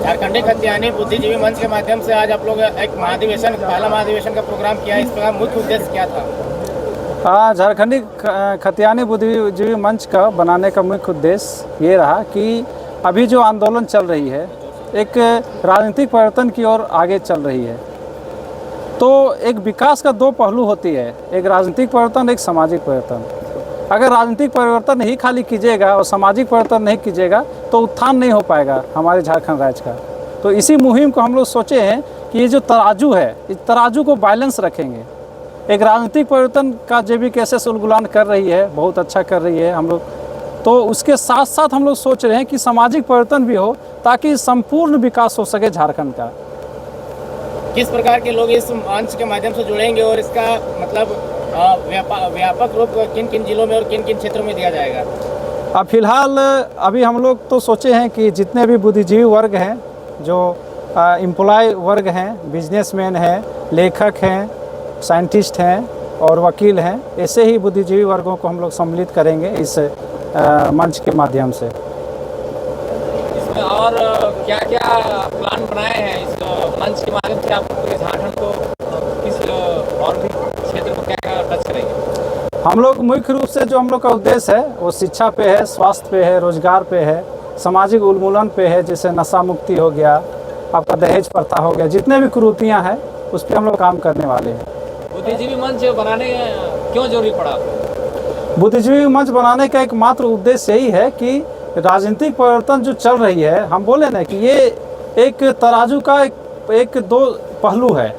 झारखंडी खतियानी बुद्धिजीवी मंच के माध्यम से आज आप लोग एक महाधिवेशन, पहला महाधिवेशन का प्रोग्राम किया है। इसका मुख्य उद्देश्य क्या था? झारखंडी खतियानी बुद्धिजीवी मंच का बनाने का मुख्य उद्देश्य ये रहा कि अभी जो आंदोलन चल रही है एक राजनीतिक परिवर्तन की ओर आगे चल रही है। तो एक विकास का दो पहलू होती है, एक राजनीतिक परिवर्तन, एक सामाजिक परिवर्तन। अगर राजनीतिक परिवर्तन ही खाली कीजिएगा और सामाजिक परिवर्तन नहीं कीजिएगा तो उत्थान नहीं हो पाएगा हमारे झारखंड राज्य का। तो इसी मुहिम को हम लोग सोचे हैं कि ये जो तराजू है, इस तराजू को बैलेंस रखेंगे। एक राजनीतिक परिवर्तन का JBKSS उलगुलान कर रही है, बहुत अच्छा कर रही है हम लोग, तो उसके साथ साथ हम लोग सोच रहे हैं कि सामाजिक परिवर्तन भी हो ताकि संपूर्ण विकास हो सके झारखंड का। किस प्रकार के लोग इस मंच के माध्यम से जुड़ेंगे और इसका मतलब व्यापक रूप किन किन जिलों में और किन किन क्षेत्रों में दिया जाएगा? अब फिलहाल अभी हम लोग तो सोचे हैं कि जितने भी बुद्धिजीवी वर्ग हैं, जो एम्प्लॉय वर्ग हैं, बिजनेसमैन हैं, लेखक हैं, साइंटिस्ट हैं और वकील हैं, ऐसे ही बुद्धिजीवी वर्गों को हम लोग सम्मिलित करेंगे इस मंच के माध्यम से। इसमें और क्या क्या प्लान बनाए हैं इस मंच के माध्यम से? आप पूरे झारखंड को किस और भी क्षेत्र को क्या क्या टच करेंगे? हम लोग मुख्य रूप से जो हम लोग का उद्देश्य है वो शिक्षा पे है, स्वास्थ्य पे है, रोजगार पे है, सामाजिक उन्मूलन पे है, जैसे नशा मुक्ति हो गया, आपका दहेज प्रथा हो गया, जितने भी कुरीतियाँ हैं उस पर हम लोग काम करने वाले हैं। बुद्धिजीवी मंच बनाने क्यों जरूरी पड़ा? बुद्धिजीवी मंच बनाने का एकमात्र उद्देश्य यही है कि राजनीतिक परिवर्तन जो चल रही है, हम बोले ना कि ये एक तराजू का एक दो पहलू है।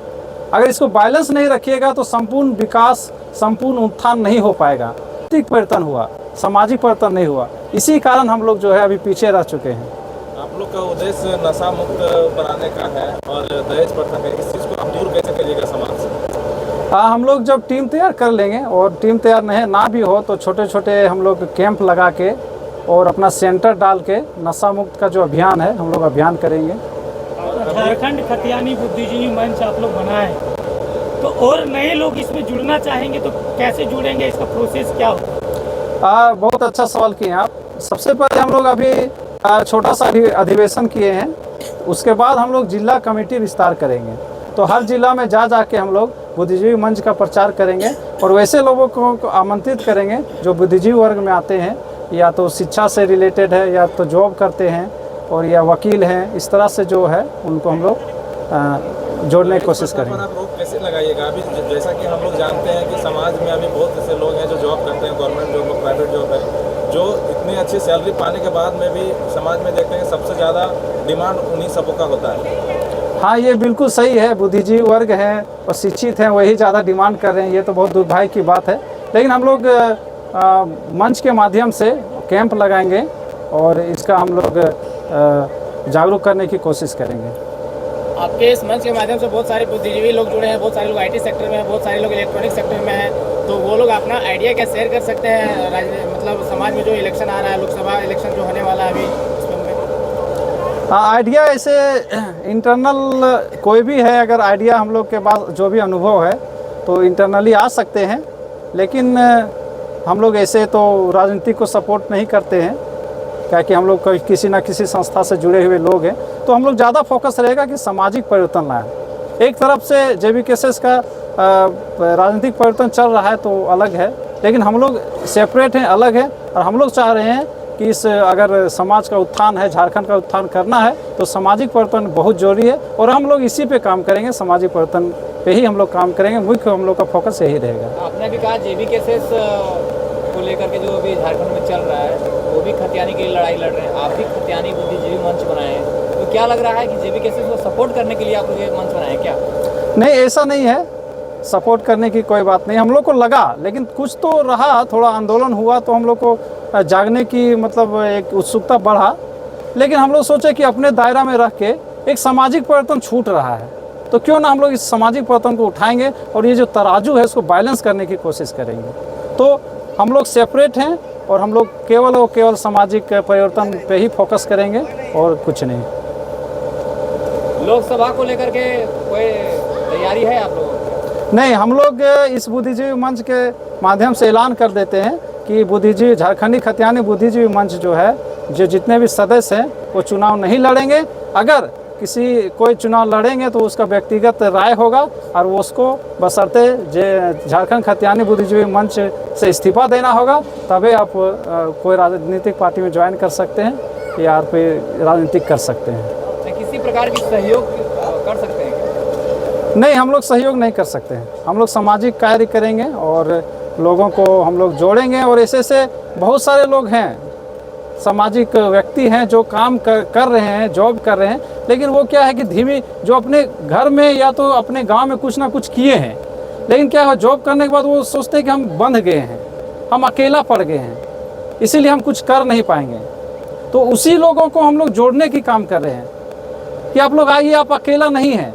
अगर इसको बैलेंस नहीं रखिएगा तो संपूर्ण विकास, संपूर्ण उत्थान नहीं हो पाएगा। राजनीतिक परिवर्तन हुआ, सामाजिक परिवर्तन नहीं हुआ, इसी कारण हम लोग जो है अभी पीछे रह चुके हैं। आप लोग का उद्देश्य नशा मुक्त बनाने का है और दहेज प्रथा का, इस चीज़ को आप दूर कैसे करिएगा समाज से? हम लोग जब टीम तैयार कर लेंगे और टीम तैयार नहीं ना भी हो तो छोटे छोटे हम लोग कैंप लगा के और अपना सेंटर डाल के नशा मुक्त का जो अभियान है हम लोग अभियान करेंगे। झारखंड खतियानी बुद्धिजीवी मंच आप लोग बनाए, तो और नए लोग इसमें जुड़ना चाहेंगे तो कैसे जुड़ेंगे? इसका प्रोसेस क्या होगा? बहुत अच्छा सवाल किए आप। सबसे पहले हम लोग अभी छोटा सा अधिवेशन किए हैं, उसके बाद हम लोग जिला कमेटी विस्तार करेंगे। तो हर जिला में जा के हम लोग बुद्धिजीवी मंच का प्रचार करेंगे और वैसे लोगों को आमंत्रित करेंगे जो बुद्धिजीवी वर्ग में आते हैं, या तो शिक्षा से रिलेटेड है, या तो जॉब करते हैं और या वकील हैं, इस तरह से जो है उनको हम लोग जोड़ने की कोशिश करेंगे। आप रोक कैसे लगाइएगा? अभी जैसा कि हम लोग जानते हैं कि समाज में अभी बहुत ऐसे लोग हैं जो जॉब करते हैं, गवर्नमेंट जॉब, प्राइवेट जॉब है, जो इतनी अच्छी सैलरी पाने के बाद में भी समाज में देखते हैं सबसे ज़्यादा डिमांड उन्हीं सबों का होता है। हाँ, ये बिल्कुल सही है। बुद्धिजीवी वर्ग हैं और शिक्षित हैं, वही ज़्यादा डिमांड कर रहे हैं, ये तो बहुत दुर्भाग्य की बात है। लेकिन हम लोग मंच के माध्यम से कैंप लगाएंगे और इसका हम लोग जागरूक करने की कोशिश करेंगे। आपके इस मंच के माध्यम से बहुत सारे बुद्धिजीवी लोग जुड़े हैं, बहुत सारे लोग IT सेक्टर में हैं, बहुत सारे लोग इलेक्ट्रॉनिक सेक्टर में हैं, तो वो लोग अपना आइडिया क्या शेयर कर सकते हैं? मतलब समाज में जो इलेक्शन आ रहा है, लोकसभा इलेक्शन जो होने वाला है अभी, आइडिया ऐसे इंटरनल कोई भी है, अगर आइडिया हम लोग के पास जो भी अनुभव है तो इंटरनली आ सकते हैं, लेकिन हम लोग ऐसे तो राजनीति को सपोर्ट नहीं करते हैं, क्या कि हम लोग किसी न किसी संस्था से जुड़े हुए लोग हैं। तो हम लोग ज़्यादा फोकस रहेगा कि सामाजिक परिवर्तन लाएं। एक तरफ से JBKSS का राजनीतिक परिवर्तन चल रहा है तो अलग है, लेकिन हम लोग सेपरेट हैं, अलग है, और हम लोग चाह रहे हैं कि इस अगर समाज का उत्थान है, झारखंड का उत्थान करना है तो सामाजिक परिवर्तन बहुत जरूरी है और हम लोग इसी पे काम करेंगे, सामाजिक परिवर्तन पे ही हम लोग काम करेंगे। मुख्य हम लोग का फोकस यही रहेगा। आपने भी कहा JBKSS को लेकर के जो अभी झारखंड में चल रहा है वो भी खतियानी के लिए लड़ाई लड़ रहे हैं, आप भी खतियानी बुद्धिजीवी मंच बनाए हैं, तो क्या लग रहा है कि JBKSS को सपोर्ट करने के लिए आप लोग ये मंच बनाए क्या? नहीं, ऐसा नहीं है, सपोर्ट करने की कोई बात नहीं। हम लोग को लगा, लेकिन कुछ तो रहा, थोड़ा आंदोलन हुआ तो हम लोग को जागने की मतलब एक उत्सुकता बढ़ा, लेकिन हम लोग सोचे कि अपने दायरा में रख के एक सामाजिक परिवर्तन छूट रहा है तो क्यों ना हम लोग इस सामाजिक परिवर्तन को उठाएंगे और ये जो तराजू है उसको बैलेंस करने की कोशिश करेंगे। तो हम लोग सेपरेट हैं और हम लोग केवल और केवल सामाजिक परिवर्तन पे ही फोकस करेंगे और कुछ नहीं। लोकसभा को लेकर के कोई तैयारी है आप लोगों की? नहीं, हम लोग इस बुद्धिजीवी मंच के माध्यम से ऐलान कर देते हैं कि बुद्धिजीवी झारखंडी खतियानी बुद्धिजीवी मंच जो है, जो जितने भी सदस्य हैं वो चुनाव नहीं लड़ेंगे अगर कोई चुनाव लड़ेंगे तो उसका व्यक्तिगत राय होगा और वो उसको बशर्ते झारखंड खतियानी बुद्धिजीवी मंच से इस्तीफा देना होगा, तभी आप कोई राजनीतिक पार्टी में ज्वाइन कर सकते हैं या कोई राजनीतिक कर सकते हैं। किसी प्रकार की सहयोग कर सकते हैं? नहीं, हम लोग सहयोग नहीं कर सकते हैं। हम लोग सामाजिक कार्य करेंगे और लोगों को हम लोग जोड़ेंगे, और ऐसे बहुत सारे लोग हैं, सामाजिक व्यक्ति हैं जो काम कर रहे हैं, जॉब कर रहे हैं, लेकिन वो क्या है कि धीमी, जो अपने घर में या तो अपने गांव में कुछ ना कुछ किए हैं, लेकिन क्या है जॉब करने के बाद वो सोचते हैं कि हम बंध गए हैं, हम अकेला पड़ गए हैं, इसीलिए हम कुछ कर नहीं पाएंगे। तो उसी लोगों को हम लोग जोड़ने की काम कर रहे हैं कि आप लोग आइए, आप अकेला नहीं हैं,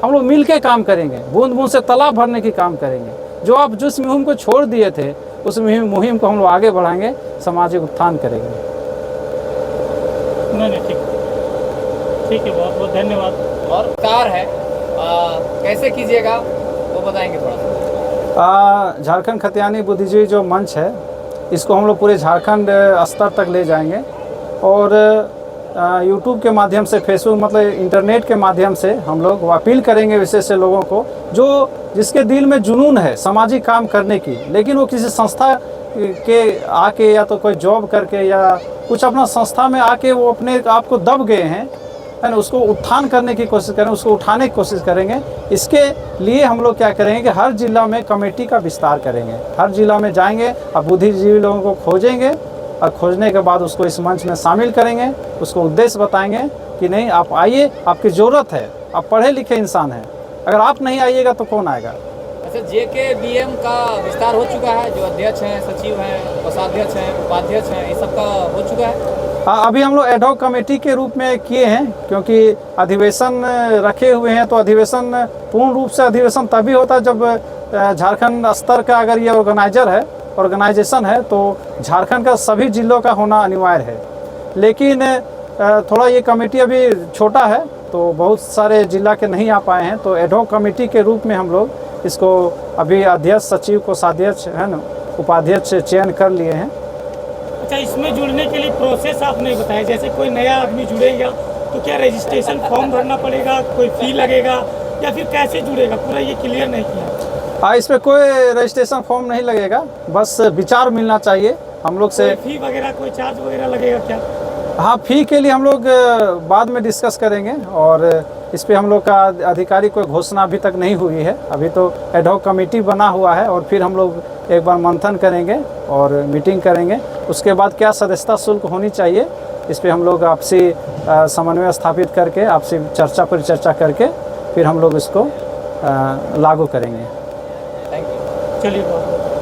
हम लोग मिल के काम करेंगे, बूंद बूंद से तालाब भरने की काम करेंगे। जो आप जिस मुहिम को छोड़ दिए थे, उस मुहिम को हम लोग आगे बढ़ाएंगे, सामाजिक उत्थान करेंगे। नहीं, ठीक है, बहुत बहुत धन्यवाद। और कार है कैसे कीजिएगा वो बताएंगे थोड़ा सा? झारखंड खतियानी बुद्धिजीवी जो मंच है, इसको हम लोग पूरे झारखंड स्तर तक ले जाएंगे, और यूट्यूब के माध्यम से, फेसबुक मतलब इंटरनेट के माध्यम से हम लोग अपील करेंगे विशेष से लोगों को जिसके दिल में जुनून है सामाजिक काम करने की, लेकिन वो किसी संस्था के आके या तो कोई जॉब करके या कुछ अपना संस्था में आके वो अपने आप को दब गए हैं, है ना, उसको उत्थान करने की कोशिश करें, उसको उठाने की कोशिश करेंगे। इसके लिए हम लोग क्या करेंगे कि हर जिला में कमेटी का विस्तार करेंगे, हर जिला में जाएंगे और बुद्धिजीवी लोगों को खोजेंगे, और खोजने के बाद उसको इस मंच में शामिल करेंगे, उसको उद्देश्य बताएंगे कि नहीं आप आइए, आपकी ज़रूरत है, आप पढ़े लिखे इंसान हैं, अगर आप नहीं आइएगा तो कौन आएगा। अच्छा, JKBM का विस्तार हो चुका है, जो अध्यक्ष हैं, सचिव हैं, कोषाध्यक्ष हैं, उपाध्यक्ष हैं, ये सब का हो चुका है? हाँ, अभी हम लोग एडहॉक कमेटी के रूप में किए हैं, क्योंकि अधिवेशन रखे हुए हैं, तो अधिवेशन पूर्ण रूप से अधिवेशन तभी होता है जब झारखंड स्तर का अगर ये ऑर्गेनाइजेशन है तो झारखंड का सभी जिलों का होना अनिवार्य है। लेकिन थोड़ा ये कमेटी अभी छोटा है, तो बहुत सारे जिला के नहीं आ पाए हैं, तो एडहॉक कमेटी के रूप में हम लोग इसको अभी अध्यक्ष, सचिव, कोषाध्यक्ष, है ना, उपाध्यक्ष चयन कर लिए हैं। अच्छा, इसमें जुड़ने के लिए प्रोसेस आप नहीं बताया, जैसे कोई नया आदमी जुड़ेगा तो क्या रजिस्ट्रेशन फॉर्म भरना पड़ेगा, कोई फी लगेगा, या फिर कैसे जुड़ेगा, पूरा ये क्लियर नहीं किया। इस पर कोई रजिस्ट्रेशन फॉर्म नहीं लगेगा, बस विचार मिलना चाहिए हम लोग से। फी वगैरह कोई चार्ज वगैरह लगेगा क्या? हाँ, फी के लिए हम लोग बाद में डिस्कस करेंगे, और इस पे हम लोग का आधिकारिक कोई घोषणा अभी तक नहीं हुई है। अभी तो एडहॉक कमेटी बना हुआ है, और फिर हम लोग एक बार मंथन करेंगे और मीटिंग करेंगे। उसके बाद क्या सदस्यता शुल्क होनी चाहिए, इस पे हम लोग आपसी समन्वय स्थापित करके, आपसी परिचर्चा करके फिर हम लोग इसको लागू करेंगे। Thank you. चलिए बहुत